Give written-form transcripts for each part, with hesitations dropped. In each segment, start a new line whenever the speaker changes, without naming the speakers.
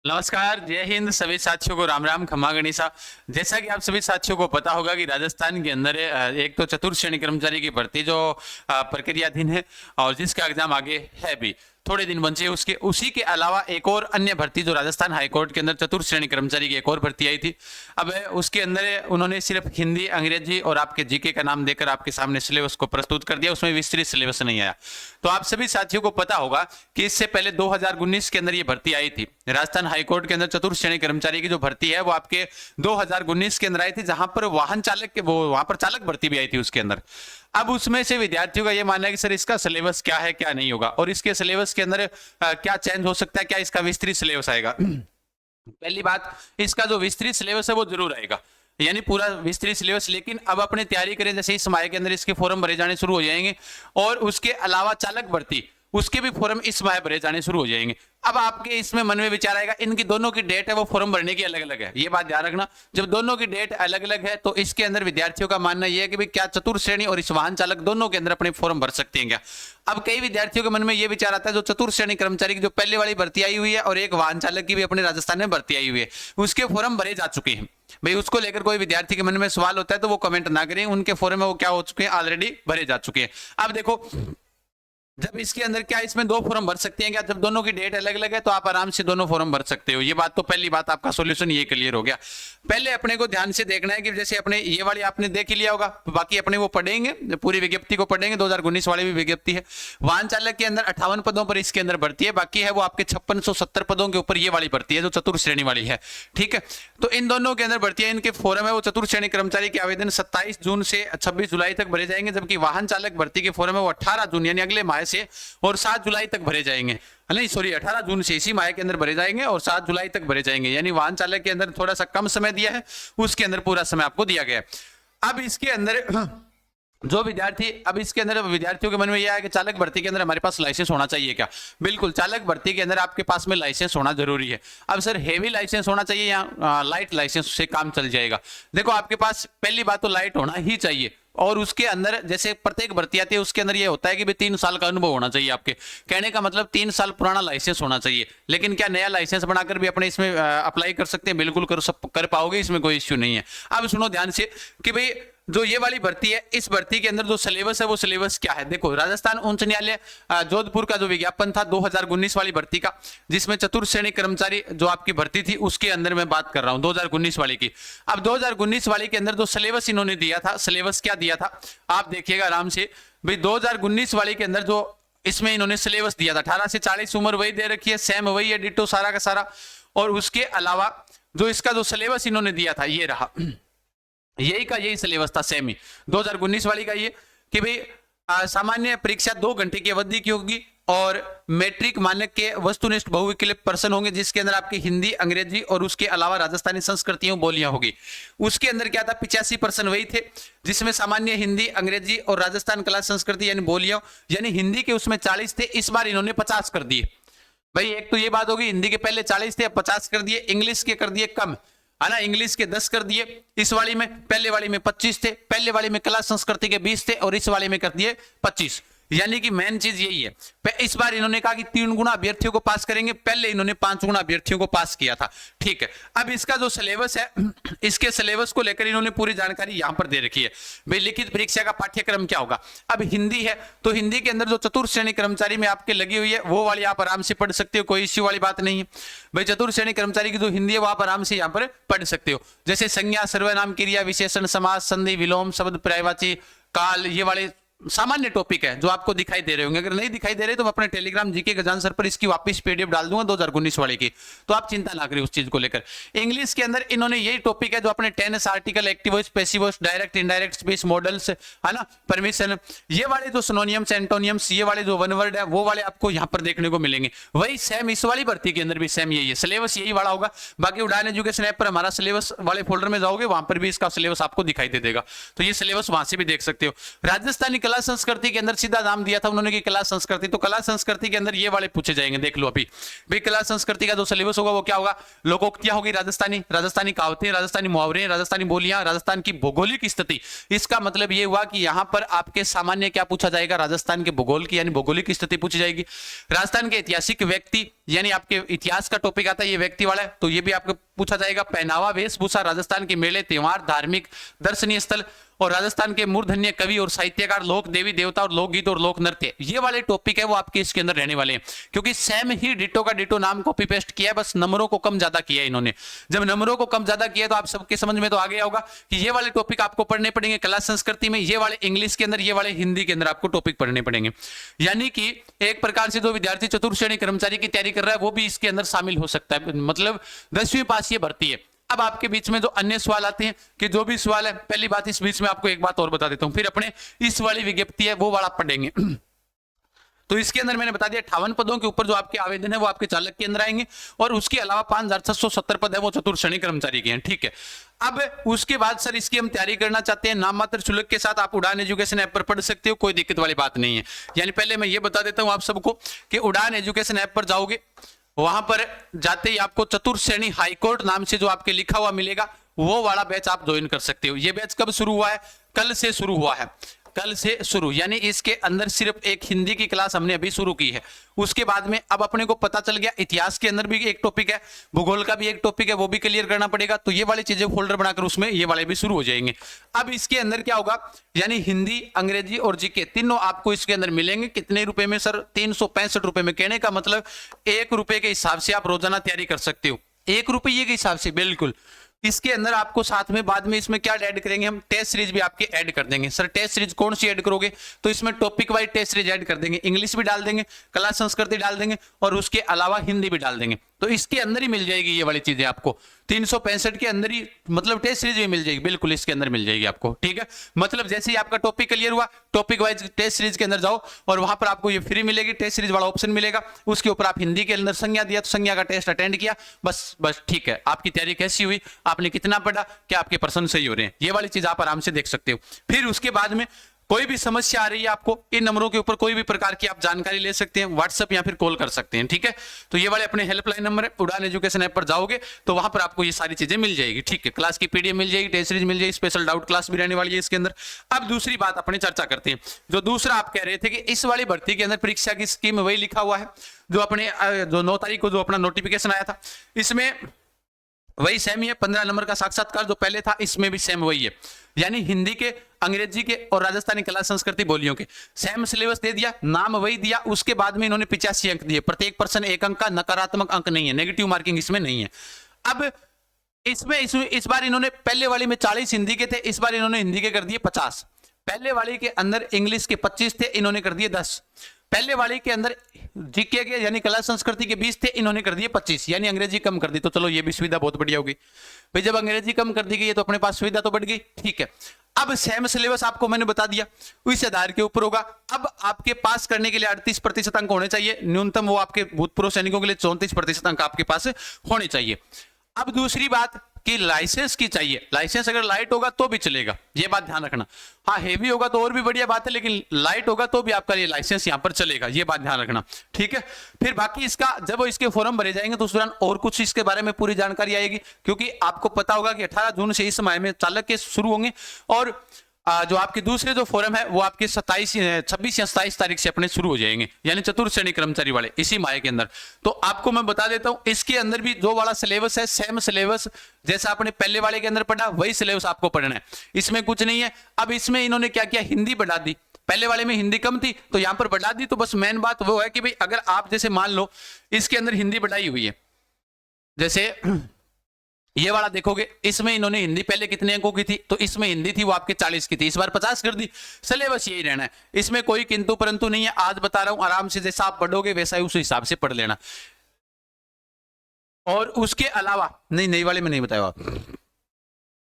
नमस्कार, जय हिंद सभी साथियों को राम राम खमा गणिसा। जैसा कि आप सभी साथियों को पता होगा कि राजस्थान के अंदर एक तो चतुर्थ श्रेणी कर्मचारी की भर्ती जो प्रक्रियाधीन है और जिसका एग्जाम आगे है भी थोड़े दिन बचे उसके उसी के अलावा एक और अन्य भर्ती जो राजस्थान हाईकोर्ट के अंदर चतुर्थ श्रेणी कर्मचारी की एक और भर्ती आई थी। अब उसके अंदर उन्होंने सिर्फ हिंदी अंग्रेजी और आपके जीके का नाम देकर आपके सामने सिलेबस को प्रस्तुत कर दिया, उसमें विस्तृत सिलेबस नहीं आया। तो आप सभी साथियों को पता होगा कि इससे पहले 2019 के अंदर ये भर्ती आई थी। राजस्थान हाईकोर्ट के अंदर चतुर्थ श्रेणी कर्मचारी की जो भर्ती है वो आपके 2019 के अंदर आई थी, जहां पर वाहन चालक के वो वहां पर चालक भर्ती भी आई थी उसके अंदर। अब उसमें से विद्यार्थियों का ये मानना है कि सर इसका सिलेबस क्या है क्या नहीं होगा और इसके सिलेबस के अंदर क्या चेंज हो सकता है, क्या इसका विस्तृत सिलेबस आएगा। पहली बात, इसका जो विस्तृत सिलेबस है वो जरूर आएगा, यानी पूरा विस्तृत सिलेबस। लेकिन अब अपने तैयारी करें, जैसे इस माह के अंदर इसके फॉर्म भरे जाने शुरू हो जाएंगे और उसके अलावा चालक भर्ती उसके भी फॉर्म इस माह भरे जाने शुरू हो जाएंगे। अब आपके इसमें मन में विचार आएगा, इनकी दोनों की डेट है वो फॉर्म भरने की अलग अलग है। ये बात ध्यान रखना, जब दोनों की डेट अलग अलग है तो इसके अंदर विद्यार्थियों का मानना यह है कि भाई क्या चतुर्थ श्रेणी और इस वाहन चालक दोनों के अंदर अपने फॉर्म भर सकते हैं क्या। अब कई विद्यार्थियों के मन में यह विचार आता है, जो चतुर्थ श्रेणी कर्मचारी की जो पहले वाली भर्ती आई हुई है और एक वाहन चालक की भी अपने राजस्थान में भर्ती आई हुई है, उसके फॉर्म भरे जा चुके हैं। भाई उसको लेकर कोई विद्यार्थी के मन में सवाल होता है तो वो कमेंट ना करें, उनके फॉर्म में वो क्या हो चुके हैं, ऑलरेडी भरे जा चुके हैं। अब देखो, जब इसके अंदर क्या इसमें दो फॉर्म भर सकते हैं क्या, जब दोनों की डेट अलग अलग है तो आप आराम से दोनों फॉर्म भर सकते हो। ये बात तो पहली बात, आपका सॉल्यूशन ये क्लियर हो गया। पहले अपने को ध्यान से देखना है कि जैसे अपने ये वाली आपने देख ही लिया होगा, बाकी अपने वो पढ़ेंगे, पूरी विज्ञप्ति को पढ़ेंगे। 2019 वाली भी विज्ञप्ति है। वाहन चालक के अंदर 58 पदों पर इसके अंदर भर्ती है, बाकी है वो आपके 5670 पदों के ऊपर ये वाली भर्ती है जो चतुर्थ श्रेणी वाली है। ठीक है, तो इन दोनों के अंदर भर्ती है, इनके फॉर्म है वो चतुर्थ श्रेणी कर्मचारी के आवेदन 27 जून से 26 जुलाई तक भरे जाएंगे, जबकि वाहन चालक भर्ती के फॉर्म है वो 18 जून यानी अगले माह से और 7 जुलाई तक भरे जाएंगे। नहीं सॉरी, 18 जून से इसी माह के अंदर भरे जाएंगे और 7 जुलाई तक भरे जाएंगे, यानी वाहन चालक के अंदर थोड़ा सा कम समय दिया है, उसके अंदर पूरा समय आपको दिया गया है। अब इसके अंदर जो विद्यार्थी, अब इसके अंदर विद्यार्थियों के मन में यह है कि चालक भर्ती के अंदर हमारे पास लाइसेंस होना चाहिए क्या। बिल्कुल, चालक भर्ती के अंदर आपके पास में लाइसेंस होना जरूरी है। अब सर हेवी लाइसेंस होना चाहिए या लाइट लाइसेंस से काम चल जाएगा। देखो, आपके पास पहली बात तो लाइट होना ही चाहिए और उसके अंदर जैसे प्रत्येक भर्ती आती है उसके अंदर ये होता है कि भाई 3 साल का अनुभव होना चाहिए। आपके कहने का मतलब 3 साल पुराना लाइसेंस होना चाहिए। लेकिन क्या नया लाइसेंस बनाकर भी अपने इसमें अप्लाई कर सकते हैं? बिल्कुल कर पाओगे, इसमें कोई इश्यू नहीं है। अब सुनो ध्यान से कि भाई जो ये वाली भर्ती है, इस भर्ती के अंदर जो सिलेबस है वो सिलेबस क्या है। देखो, राजस्थान उच्च न्यायालय जोधपुर का जो विज्ञापन था 2019 वाली भर्ती का, जिसमें चतुर्थ श्रेणी कर्मचारी जो आपकी भर्ती थी उसके अंदर मैं बात कर रहा हूं 2019 वाली की। अब 2019 वाली के अंदर जो सिलेबस इन्होंने दिया था, सिलेबस क्या दिया था आप देखिएगा आराम से। भाई 2019 वाली के अंदर जो इसमें इन्होंने सिलेबस दिया था, 18 से 40 उम्र वही दे रखी है, सेम वही है, डिटो सारा का सारा। और उसके अलावा जो इसका जो सिलेबस इन्होंने दिया था ये रहा, यही का यही सिलेबस था सेम ही 2019 वाली का ये, कि भाई सामान्य परीक्षा 2 घंटे की अवधि की होगी और मैट्रिक मानक के वस्तुनिष्ठ बहुविकल्प प्रश्न होंगे, जिसके अंदर आपकी हिंदी अंग्रेजी और उसके अलावा राजस्थानी संस्कृतियों बोलियां होगी। उसके अंदर क्या था, 85 प्रश्न वही थे, जिसमें सामान्य हिंदी अंग्रेजी और राजस्थान कला संस्कृति यानी बोलियां, यानी हिंदी के उसमें 40 थे, इस बार इन्होंने 50 कर दिए। भाई एक तो ये बात होगी, हिंदी के पहले 40 थे अब 50 कर दिए, इंग्लिश के कर दिए कम, है ना, इंग्लिश के 10 कर दिए इस वाली में, पहले वाली में 25 थे, पहले वाली में कला संस्कृति के 20 थे और इस वाली में कर दिए 25। यानी कि मेन चीज यही है, इस बार इन्होंने कहा कि 3 गुना अभ्यर्थियों को पास करेंगे, पहले इन्होंने 5 गुना अभ्यर्थियों को पास किया था। ठीक है, अब इसका जो सिलेबस है, इसके सिलेबस को लेकर इन्होंने पूरी जानकारी यहां पर दे रखी है। भाई लिखित परीक्षा का पाठ्यक्रम क्या होगा। अब हिंदी है तो हिंदी के अंदर जो चतुर्थ श्रेणी कर्मचारी में आपके लगी हुई है वो वाली आप आराम से पढ़ सकते हो, कोई इश्यू वाली बात नहीं है। भाई चतुर्थ श्रेणी कर्मचारी की जो हिंदी है वो आप आराम से यहाँ पर पढ़ सकते हो, जैसे संज्ञा, सर्वनाम, क्रिया, विशेषण, समास, संधि, विलोम, शब्द, पर्यायवाची, काल, ये वाले सामान्य टॉपिक है जो आपको दिखाई दे रहे होंगे। अगर नहीं दिखाई दे रहे तो मैं अपने टेलीग्राम जीके गजान सर पर इसकी वापस पीडीएफ डाल दूंगा 2019 वाले की, तो आप चिंता ना करें उस चीज को लेकर। इंग्लिश के अंदर इन्होंने यही टॉपिक है जो अपने tense, article, active voice, passive voice, direct, indirect speech, modals, है ना, परमिशन, ये वाले जो सिनोनियम्स, एंटोनियम्स, ये वाले जो वन वर्ड है वो वाले आपको यहाँ पर देखने को मिलेंगे। वही सेम इस वाली भर्ती के अंदर भी सेम यही है, सिलेबस यही वाला होगा। बाकी उड़ान एजुकेशन ऐप पर हमारा सिलेबस वाले फोल्डर में जाओगे वहां पर भी इसका सिलेबस आपको दिखाई दे देगा, तो ये सिलेबस वहां से भी देख सकते हो। राजस्थानी कला संस्कृति के अंदर सीधा नाम दिया था उन्होंने कि कला संस्कृति, तो कला संस्कृति के अंदर ये वाले पूछे जाएंगे, देख लो अभी। भाई कला संस्कृति का जो सिलेबस होगा वो क्या होगा, लोकोक्तियां होगी राजस्थानी, राजस्थानी कहावतें, राजस्थानी मुहावरे, राजस्थानी बोलियां, राजस्थान की भौगोलिक स्थिति। इसका मतलब ये हुआ कि यहां पर आपके सामान्य क्या पूछा जाएगा, राजस्थान के भूगोल की यानी भौगोलिक स्थिति पूछी जाएगी। राजस्थान के ऐतिहासिक व्यक्ति यानी आपके इतिहास का टॉपिक आता है, ये व्यक्ति वाला है, तो ये भी आपको पूछा जाएगा। पहनावा, वेशभूषा, राजस्थान के मेले, त्योहार, धार्मिक दर्शनीय स्थल और राजस्थान के मूर्धन्य कवि और साहित्यकार, लोक देवी देवता और लोकगीत और लोक नृत्य, ये वाले टॉपिक है वो आपके इसके अंदर रहने वाले हैं। क्योंकि सेम ही डिटो का डिटो नाम कॉपी पेस्ट किया है, बस नंबरों को कम ज्यादा किया है इन्होंने। जब नंबरों को कम ज्यादा किया तो आप सबके समझ में तो आ गया होगा कि ये वाले टॉपिक आपको पढ़ने पड़ेंगे कला संस्कृति में, ये वाले इंग्लिश के अंदर, ये वाले हिंदी के अंदर आपको टॉपिक पढ़ने पड़ेंगे। यानी कि एक प्रकार से जो विद्यार्थी चतुर्थ श्रेणी कर्मचारी की तैयारी कर रहा है वो भी इसके अंदर शामिल हो सकता है, मतलब 10वीं पास ये भर्ती है। अब आपके बीच में जो अन्य सवाल आते हैं कि जो भी सवाल है, पहली बात इस बीच में आपको एक बात और बता देता हूं, फिर अपने इस वाली विज्ञप्ति है वो वाला पढ़ेंगे। तो इसके अंदर मैंने बता दिया 58 पदों के ऊपर जो आपके आवेदन है वो आपके चालक के अंदर आएंगे, और उसके अलावा 5670 पद है वो चतुर्थ श्रेणी कर्मचारी के हैं। ठीक है, अब उसके बाद सर इसकी हम तैयारी करना चाहते हैं, नाम मात्र शुल्क के साथ आप उड़ान एजुकेशन ऐप पर पढ़ सकते हो, कोई दिक्कत वाली बात नहीं है। यानी पहले मैं ये बता देता हूं आप सबको कि उड़ान एजुकेशन ऐप पर जाओगे, वहां पर जाते ही आपको चतुर्थ श्रेणी हाईकोर्ट नाम से जो आपके लिखा हुआ मिलेगा, वो वाला बैच आप ज्वाइन कर सकते हो। ये बैच कब शुरू हुआ है? कल से शुरू हुआ है, कल से शुरू। यानी इसके अंदर सिर्फ एक हिंदी की क्लास हमने अभी शुरू की है। उसके बाद में अब अपने को पता चल गया इतिहास के अंदर भी एक टॉपिक है, भूगोल का भी एक टॉपिक है, वो भी क्लियर करना पड़ेगा। तो ये वाली चीजें फोल्डर बनाकर उसमें ये वाले भी शुरू हो जाएंगे। अब इसके अंदर क्या होगा, यानी हिंदी, अंग्रेजी और जीके तीनों आपको इसके अंदर मिलेंगे। कितने रुपए में सर? 365 रुपए में। कहने का मतलब 1 रुपए के हिसाब से आप रोजाना तैयारी कर सकते हो, 1 रुपये के हिसाब से, बिल्कुल। इसके अंदर आपको साथ में बाद में इसमें क्या ऐड करेंगे हम? टेस्ट सीरीज भी आपके ऐड कर देंगे। सर टेस्ट सीरीज कौन सी ऐड करोगे? तो इसमें topic wise test series add कर देंगे, इंग्लिश भी डाल देंगे, कला संस्कृति डाल देंगे, और उसके अलावा हिंदी भी डाल देंगे। तो इसके अंदर ही मिल जाएगी ये वाली चीजें आपको 365 के अंदर ही, मतलब टेस्ट सीरीज भी मिल जाएगी, बिल्कुल इसके अंदर मिल जाएगी आपको। ठीक है, मतलब जैसे ही आपका टॉपिक क्लियर हुआ, टॉपिक वाइज टेस्ट सीरीज के अंदर जाओ और वहां पर आपको ये फ्री मिलेगी, टेस्ट सीरीज वाला ऑप्शन मिलेगा। उसके ऊपर आप हिंदी के अंदर संज्ञा दिया तो संज्ञा का टेस्ट अटेंड किया, बस ठीक है। आपकी तैयारी कैसी हुई, आपने कितना पढ़ा, क्या आपके प्रश्न सही हो रहे हैं, ये वाली चीज आप आराम से देख सकते हो। फिर उसके बाद में कोई भी समस्या आ रही है आपको, इन नंबरों के ऊपर कोई भी प्रकार की आप जानकारी ले सकते हैं, व्हाट्सएप या फिर कॉल कर सकते हैं। ठीक है, तो ये वाले अपने हेल्पलाइन नंबर है, उड़ान एजुकेशन ऐप पर जाओगे तो वहां पर आपको ये सारी चीजें मिल जाएगी। ठीक है, क्लास की पीडीएफ मिल जाएगी, टेस्ट सीरीज मिल जाएगी, स्पेशल डाउट क्लास भी रहने वाली है इसके अंदर। अब दूसरी बात अपने चर्चा करते हैं। जो दूसरा आप कह रहे थे कि इस वाली भर्ती के अंदर परीक्षा की स्कीम वही लिखा हुआ है जो अपने जो 9 तारीख को जो अपना नोटिफिकेशन आया था, इसमें वही सेम ही है। 15 नंबर का साक्षात्कार जो पहले था, इसमें भी सेम वही है। यानी हिंदी के, अंग्रेजी के और राजस्थानी कला संस्कृति बोलियों के सेम सिलेबस दे दिया, नाम वही दिया। उसके बाद में इन्होंने 85 अंक दिए, प्रत्येक पर्सन 1 अंक का, नकारात्मक अंक नहीं है, नेगेटिव मार्किंग इसमें नहीं है। अब इसमें इस बार इन्होंने पहले वाली में 40 हिंदी के थे, इस बार इन्होंने हिंदी के कर दिए 50। पहले वाली के अंदर इंग्लिश के 25 थे, इन्होंने कर दिए 10। पहले वाले के अंदर जीके के यानी कला संस्कृति के 20 थे, इन्होंने कर दिए 25, यानी अंग्रेजी कम कर दी। तो चलो ये भी सुविधा बहुत बढ़िया होगी भाई, जब अंग्रेजी कम कर दी गई तो अपने पास सुविधा तो बढ़ गई। ठीक है, अब सेम सिलेबस आपको मैंने बता दिया, उस आधार के ऊपर होगा। अब आपके पास करने के लिए 38% अंक होने चाहिए न्यूनतम, वो आपके भूतपूर्व सैनिकों के लिए 34% अंक आपके पास होने चाहिए। अब दूसरी बात कि लाइसेंस की चाहिए, लाइसेंस अगर लाइट होगा तो भी चलेगा, ये बात ध्यान रखना। हाँ हेवी होगा तो और भी बढ़िया बात है, लेकिन लाइट होगा तो भी आपका ये लाइसेंस यहाँ पर चलेगा, ये बात ध्यान रखना। ठीक है, फिर बाकी इसका जब इसके फॉर्म भरे जाएंगे तो उस दौरान और कुछ इसके बारे में पूरी जानकारी आएगी, क्योंकि आपको पता होगा कि 18 जून से इस माह में चालक के शुरू होंगे, और जो आपके दूसरे जो फॉरम है वो आपके 26 या 27 तारीख से अपने शुरू हो जाएंगे, यानी चतुर्थ श्रेणी कर्मचारी वाले इसी माह के अंदर। तो आपको मैं बता देता हूं, इसके अंदर भी जो वाला सिलेबस है, सेम सिलेबस जैसा आपने पहले वाले के अंदर पढ़ा, वही सिलेबस आपको पढ़ना है, इसमें कुछ नहीं है। अब इसमें इन्होंने क्या किया, हिंदी बढ़ा दी। पहले वाले में हिंदी कम थी तो यहां पर बढ़ा दी। तो बस मेन बात वो है कि भाई अगर आप जैसे मान लो इसके अंदर हिंदी बढ़ाई हुई है, जैसे ये वाला देखोगे, इसमें इन्होंने हिंदी पहले कितने अंकों की थी, तो इसमें हिंदी थी वो आपके 40 की थी, इस बार 50 कर दी। सिलेबस यही रहना है, इसमें कोई किंतु परंतु नहीं है। आज बता रहा हूं, आराम से जैसा आप पढ़ोगे वैसा ही उस हिसाब से पढ़ लेना। और उसके अलावा नई वाले में नहीं बताया आप,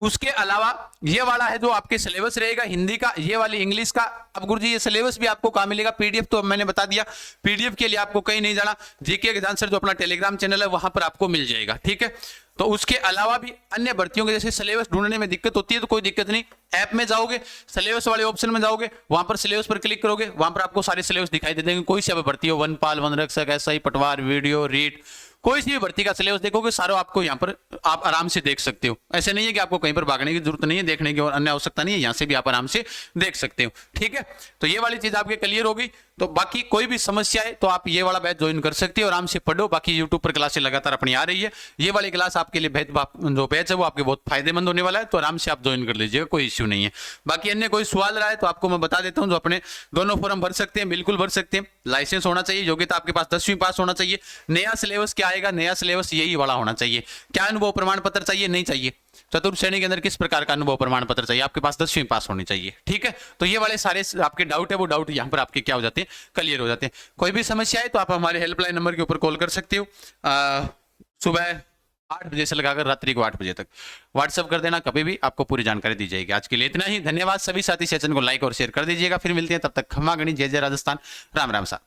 उसके अलावा ये वाला है जो आपके सिलेबस रहेगा हिंदी का, ये वाली इंग्लिश का। अब गुरुजी ये सिलेबस भी आपको कहां मिलेगा, पीडीएफ तो मैंने बता दिया, पीडीएफ के लिए आपको कहीं नहीं जाना, जीके के आंसर जो अपना टेलीग्राम चैनल है वहां पर आपको मिल जाएगा। ठीक है, तो उसके अलावा भी अन्य भर्तियों के जैसे सिलेबस ढूंढने में दिक्कत होती है तो कोई दिक्कत नहीं, ऐप में जाओगे, सिलेबस वाले ऑप्शन में जाओगे, वहां पर सिलेबस पर क्लिक करोगे, वहां पर आपको सारे सिलेबस दिखाई दे देंगे। कोई सी भर्ती हो, वनपाल, वनरक्षक, एसआई, पटवार, वीडियो, रीट, कोई सी भी भर्ती का सिलेबस देखोगे सारा आपको यहाँ पर आप आराम से देख सकते हो। ऐसे नहीं है कि आपको कहीं पर भागने की जरूरत नहीं है, देखने की और अन्य आवश्यकता नहीं है, यहाँ से भी आप आराम से देख सकते हो। ठीक है, तो ये वाली चीज आपके क्लियर हो गई। तो बाकी कोई भी समस्या है तो आप ये वाला बैच ज्वाइन कर सकते हो, आराम से पढ़ो। बाकी यूट्यूब पर क्लासेस लगातार अपनी आ रही है, ये वाली क्लास आपके लिए जो बैच है वो आपके बहुत फायदेमंद होने वाला है, तो आराम से आप ज्वाइन कर लीजिएगा, कोई इश्यू नहीं है। बाकी अन्य कोई सवाल रहा है तो आपको मैं बता देता हूँ, जो अपने दोनों फॉर्म भर सकते हैं, बिल्कुल भर सकते हैं। लाइसेंस होना चाहिए, योग्यता आपके पास 10वीं पास होना चाहिए। नया सिलेबस क्या आएगा, नया सिलेबस यही वाला होना चाहिए। क्या अनुभव प्रमाण पत्र चाहिए, नहीं चाहिए। चतुर्थ श्रेणी के अंदर किस प्रकार का अनुभव प्रमाण पत्र चाहिए, आपके पास 10वीं पास होनी चाहिए। ठीक है, तो ये वाले सारे आपके डाउट है वो डाउट यहाँ पर आपके क्या हो जाते हैं, क्लियर हो जाते हैं। कोई भी समस्या है तो आप हमारे हेल्पलाइन नंबर के ऊपर कॉल कर सकते हो। सुबह 8 बजे से लगाकर रात्रि को 8 बजे तक व्हाट्सएप कर देना, कभी भी आपको पूरी जानकारी दी जाएगी। आज के लिए इतना ही, धन्यवाद। सभी साथी सेशन को लाइक और शेयर कर दीजिएगा। फिर मिलते हैं, तब तक खमा गणी, जय जय राजस्थान, राम राम सा।